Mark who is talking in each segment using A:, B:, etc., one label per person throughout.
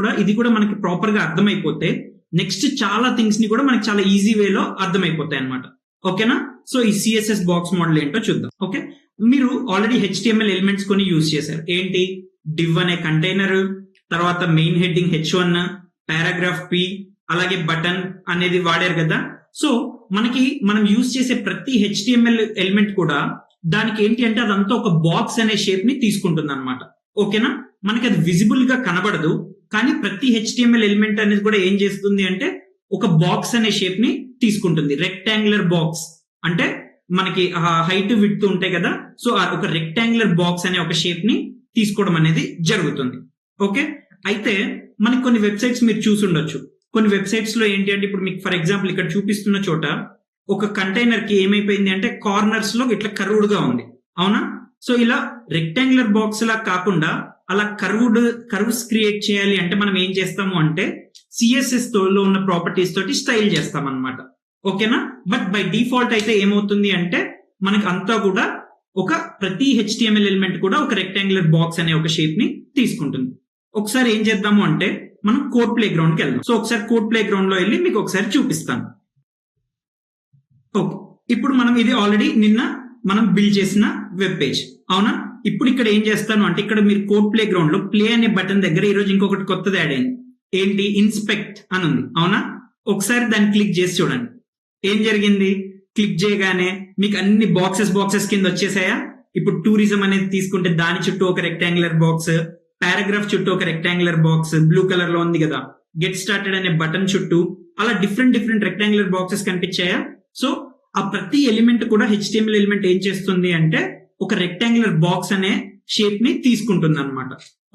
A: కూడా ఇది కూడా మనకి ప్రాపర్ గా అర్థమైపోతే నెక్స్ట్ చాలా థింగ్స్ ని కూడా మనకి చాలా ఈజీ వేలో అర్థమైపోతాయి అనమాట. ఓకేనా? సో ఈ సిఎస్ఎస్ బాక్స్ మోడల్ ఏంటో చూద్దాం. ఓకే, మీరు ఆల్రెడీ హెచ్టిఎంఎల్ ఎలిమెంట్స్ కొన్ని యూజ్ చేశారు. ఏంటి? డివ్ అనే కంటైనర్, తర్వాత main heading H1, paragraph P, అలాగే బటన్ అనేది వాడారు కదా. సో మనం యూజ్ చేసే ప్రతి హెచ్టిఎంఎల్ ఎలిమెంట్ కూడా దానికి ఏంటి అంటే అదంతా ఒక బాక్స్ అనే షేప్ ని తీసుకుంటుంది అనమాట. ఓకేనా? మనకి అది విజిబుల్ గా కనబడదు, కానీ ప్రతి హెచ్టిఎంఎల్ ఎలిమెంట్ అనేది కూడా ఏం చేస్తుంది అంటే ఒక బాక్స్ అనే షేప్ ని తీసుకుంటుంది. రెక్టాంగులర్ బాక్స్ అంటే మనకి హైట్ విడ్త్ ఉంటాయి కదా, సో ఒక రెక్టాంగులర్ బాక్స్ అనే ఒక షేప్ ని తీసుకోవడం అనేది జరుగుతుంది. ఓకే, అయితే మనకి కొన్ని వెబ్సైట్స్ మీరు చూసి ఉండొచ్చు. కొన్ని వెబ్సైట్స్ లో ఏంటి అంటే ఇప్పుడు మీకు ఫర్ ఎగ్జాంపుల్ ఇక్కడ చూపిస్తున్న చోట ఒక కంటైనర్ కి ఏమైపోయింది అంటే కార్నర్స్ లో ఇట్లా కర్వ్డ్ గా ఉంది, అవునా? సో ఇలా రెక్టాంగులర్ బాక్స్ లా కాకుండా అలా కర్వ్స్ క్రియేట్ చేయాలి అంటే మనం ఏం చేస్తాము అంటే సిఎస్ఎస్ లో ఉన్న ప్రాపర్టీస్ తోటి స్టైల్ చేస్తాం అనమాట. ఓకేనా? బట్ బై డిఫాల్ట్ అయితే ఏమవుతుంది అంటే మనకి అంతా కూడా ప్రతి హెచ్టిఎంఎల్ ఎలిమెంట్ కూడా ఒక రెక్టాంగులర్ బాక్స్ అనే ఒక షేప్ ని తీసుకుంటుంది. ఒకసారి ఏం చేద్దాము అంటే మనం కోడ్ ప్లే గ్రౌండ్ కి వెళ్దాం. సో ఒకసారి కోడ్ ప్లే గ్రౌండ్ లో వెళ్ళి మీకు ఒకసారి చూపిస్తాను. ఓకే, ఇప్పుడు మనం ఇది ఆల్రెడీ నిన్న మనం బిల్డ్ చేసిన వెబ్ పేజ్, అవునా? ఇప్పుడు ఇక్కడ ఏం చేస్తాను అంటే ఇక్కడ మీరు కోడ్ ప్లే గ్రౌండ్ లో ప్లే అనే బటన్ దగ్గర ఈరోజు ఇంకొకటి కొత్తది యాడ్ అయింది. ఏంటి? ఇన్స్పెక్ట్ అని ఉంది, అవునా? ఒకసారి దాన్ని క్లిక్ చేసి చూడండి. ఏం జరిగింది? క్లిక్ చేయగానే మీకు అన్ని బాక్సెస్ కింద వచ్చేసాయా? ఇప్పుడు టూరిజం అనేది తీసుకుంటే దాని చుట్టూ ఒక రెక్టాంగులర్ బాక్స్, పారాగ్రాఫ్ చుట్టూ ఒక రెక్టాంగులర్ బాక్స్ బ్లూ కలర్ లో ఉంది కదా, గెట్ స్టార్టెడ్ అనే బటన్ చుట్టూ అలా డిఫరెంట్ రెక్టాంగులర్ బాక్సెస్ కనిపించాయా? సో ఆ ప్రతి ఎలిమెంట్ కూడా హెచ్టిఎంఎల్ ఎలిమెంట్ ఏం చేస్తుంది అంటే ఒక రెక్టాంగులర్ బాక్స్ అనే షేప్ ని తీసుకుంటుంది అనమాట.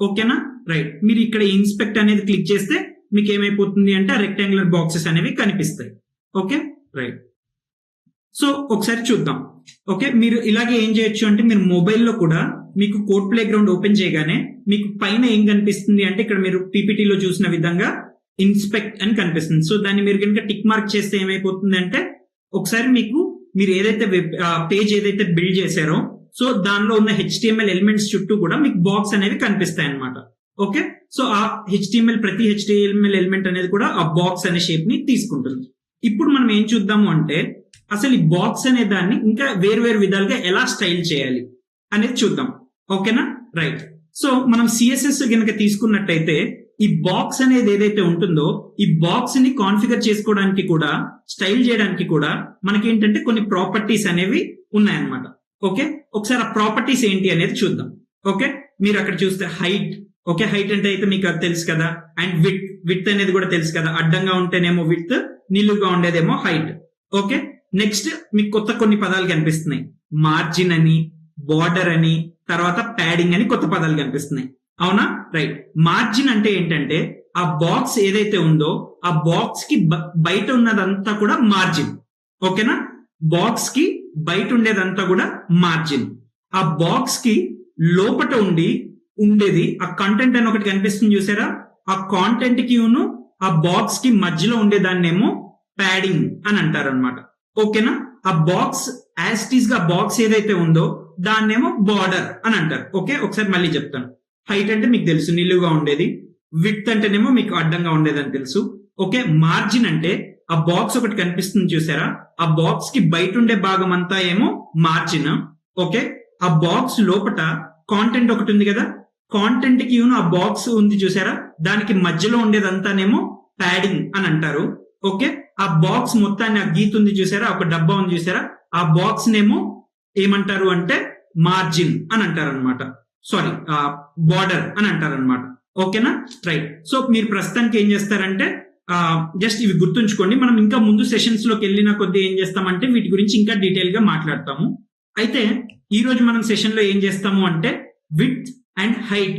A: ఓకేనా? రైట్. మీరు ఇక్కడ ఇన్స్పెక్ట్ అనేది క్లిక్ చేస్తే మీకు ఏమైపోతుంది అంటే ఆ రెక్టాంగులర్ బాక్సెస్ అనేవి కనిపిస్తాయి. Okay, right. సో ఒకసారి చూద్దాం. ఓకే, మీరు ఇలాగే ఏం చేయొచ్చు అంటే మీరు మొబైల్లో కూడా మీకు కోడ్ ప్లే గ్రౌండ్ ఓపెన్ చేయగానే మీకు పైన ఏం కనిపిస్తుంది అంటే ఇక్కడ మీరు పీపీటీలో చూసిన విధంగా ఇన్స్పెక్ట్ అని కనిపిస్తుంది. సో దాన్ని మీరు కనుక టిక్ మార్క్ చేస్తే ఏమైపోతుంది అంటే ఒకసారి మీరు ఏదైతే పేజ్ ఏదైతే బిల్డ్ చేశారో సో దానిలో ఉన్న హెచ్టిఎంఎల్ ఎలిమెంట్స్ చుట్టూ కూడా మీకు బాక్స్ అనేవి కనిపిస్తాయి అనమాట. ఓకే, సో ఆ ప్రతి హెచ్టిఎంఎల్ ఎలిమెంట్ అనేది కూడా ఆ బాక్స్ అనే షేప్ ని తీసుకుంటుంది. ఇప్పుడు మనం ఏం చూద్దాము అంటే అసలు ఈ బాక్స్ అనే దాన్ని ఇంకా వేరు విధాలుగా ఎలా స్టైల్ చేయాలి అనేది చూద్దాం. ఓకేనా? రైట్. సో మనం సిఎస్ఎస్ కనుక తీసుకున్నట్టయితే ఈ బాక్స్ అనేది ఏదైతే ఉంటుందో ఈ బాక్స్ ని కాన్ఫిగర్ చేసుకోవడానికి కూడా స్టైల్ చేయడానికి కూడా మనకేంటంటే కొన్ని ప్రాపర్టీస్ అనేవి ఉన్నాయన్నమాట. ఓకే, ఒకసారి ఆ ప్రాపర్టీస్ ఏంటి అనేది చూద్దాం. ఓకే, మీరు అక్కడ చూస్తే హైట్. ఓకే, హైట్ అంటే అయితే మీకు అది తెలుసు కదా. అండ్ విడ్త్ అనేది కూడా తెలుసు కదా. అడ్డంగా ఉంటేనేమో విడ్త్, నిలువుగా ఉండేదేమో హైట్. ఓకే, నెక్స్ట్ మీకు కొత్త కొన్ని పదాలు కనిపిస్తున్నాయి. మార్జిన్ అని, బార్డర్ అని, తర్వాత ప్యాడింగ్ అని కొత్త పదాలు కనిపిస్తున్నాయి, అవునా? రైట్. మార్జిన్ అంటే ఏంటంటే ఆ బాక్స్ ఏదైతే ఉందో ఆ బాక్స్ కి బయట ఉన్నదంతా కూడా మార్జిన్. ఓకేనా? బాక్స్ కి బయట ఉండేదంతా కూడా మార్జిన్. ఆ బాక్స్ కి లోపట ఉండేది ఆ కంటెంట్ అని ఒకటి కనిపిస్తుంది చూసారా? ఆ కాంటెంట్ కి ఆ బాక్స్ కి మధ్యలో ఉండేదాన్నేమో ప్యాడింగ్ అని అంటారు అనమాట. ఓకేనా? ఆ బాక్స్ యాజ్ ఇట్ ఈస్ గా బాక్స్ ఏదైతే ఉందో దాన్నేమో బార్డర్ అని అంటారు. ఓకే, ఒకసారి మళ్ళీ చెప్తాను. హైట్ అంటే మీకు తెలుసు, నిలువుగా ఉండేది. విడ్త్ అంటేనేమో మీకు అడ్డంగా ఉండేది అని తెలుసు. ఓకే, మార్జిన్ అంటే ఆ బాక్స్ ఒకటి కనిపిస్తుంది చూసారా? ఆ బాక్స్ కి బయట ఉండే భాగం అంతా ఏమో మార్జిన్. ఓకే, ఆ బాక్స్ లోపట కాంటెంట్ ఒకటి ఉంది కదా, కాంటెంట్ కి ఆ బాక్స్ ఉంది చూసారా? దానికి మధ్యలో ఉండేదంతానేమో ప్యాడింగ్ అని అంటారు. ఓకే, ఆ బాక్స్ మొత్తాన్ని ఆ గీత ఉంది చూసారా? ఒక డబ్బా ఉంది చూసారా? ఆ బాక్స్ నేమో ఏమంటారు అంటే మార్జిన్ అని అంటారు అనమాట. సారీ, బార్డర్ అని అంటారు అనమాట. ఓకేనా? రైట్. సో మీరు ప్రస్తుతానికి ఏం చేస్తారంటే జస్ట్ ఇవి గుర్తుంచుకోండి. మనం ఇంకా ముందు సెషన్స్ లోకి వెళ్ళిన కొద్దీ ఏం చేస్తామంటే వీటి గురించి ఇంకా డీటెయిల్ గా మాట్లాడతాము. అయితే ఈ రోజు మనం సెషన్ లో ఏం చేస్తాము అంటే విడ్త్ అండ్ హైట్